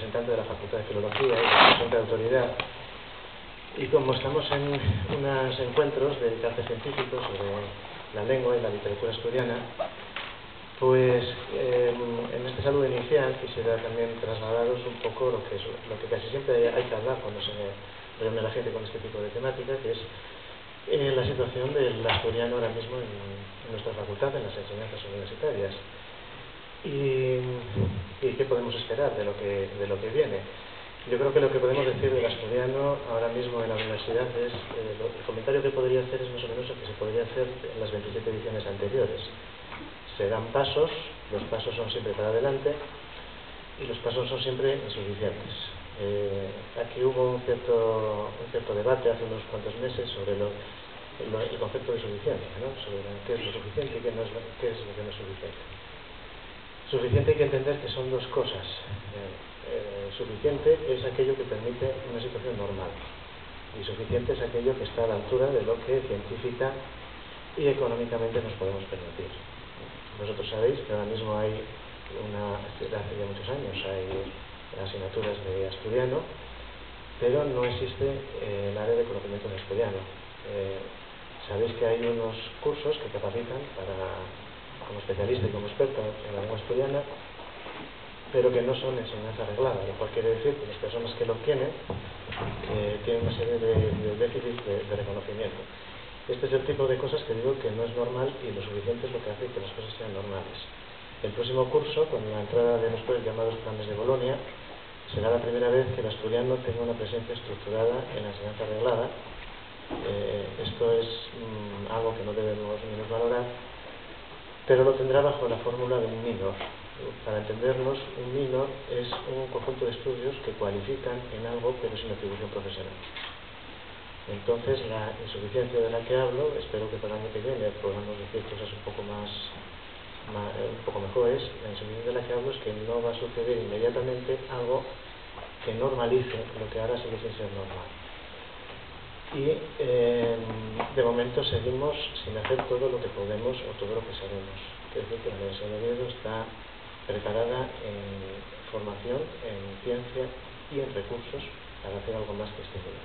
representante de la Facultad de Filología y representante de autoridad. Y como estamos en unos encuentros de carácter científico sobre la lengua y la literatura asturiana, pues en este saludo inicial quisiera también trasladaros un poco lo que casi siempre hay que hablar cuando se reúne la gente con este tipo de temática, que es la situación del asturiano ahora mismo en nuestra facultad, en las enseñanzas universitarias. Y qué podemos esperar de lo que viene. Yo creo que lo que podemos decir del asturiano ahora mismo en la universidad es, el comentario que podría hacer es más o menos el que se podría hacer en las 27 ediciones anteriores. Se dan pasos, los pasos son siempre para adelante y los pasos son siempre insuficientes. Aquí hubo un cierto debate hace unos cuantos meses sobre el concepto de suficiencia, ¿no? Sobre qué es lo suficiente y qué es lo que no es suficiente. Suficiente hay que entender que son dos cosas. Suficiente es aquello que permite una situación normal y suficiente es aquello que está a la altura de lo que científica y económicamente nos podemos permitir. Vosotros sabéis que ahora mismo hay hace ya muchos años hay asignaturas de asturiano, pero no existe el área de conocimiento en asturiano. Sabéis que hay unos cursos que capacitan como especialista y como experto en la lengua asturiana, pero que no son enseñanza reglada, lo cual quiere decir que las personas que lo obtienen tienen una serie de déficits de reconocimiento. Este es el tipo de cosas que digo que no es normal y lo suficiente es lo que hace que las cosas sean normales. El próximo curso, con la entrada de los llamados planes de Bolonia, será la primera vez que el asturiano tenga una presencia estructurada en la enseñanza reglada. Esto es algo que no debemos valorar, pero lo tendrá bajo la fórmula de un minor. Para entendernos, un minor es un conjunto de estudios que cualifican en algo pero sin atribución profesional. Entonces, la insuficiencia de la que hablo, espero que para el año que viene podamos decir cosas un poco mejores. La insuficiencia de la que hablo es que no va a suceder inmediatamente algo que normalice lo que ahora sigue sin ser normal. Y de momento seguimos sin hacer todo lo que podemos o todo lo que sabemos. Es decir, que la Universidad de Oviedo está preparada en formación, en ciencia y en recursos para hacer algo más que este nivel.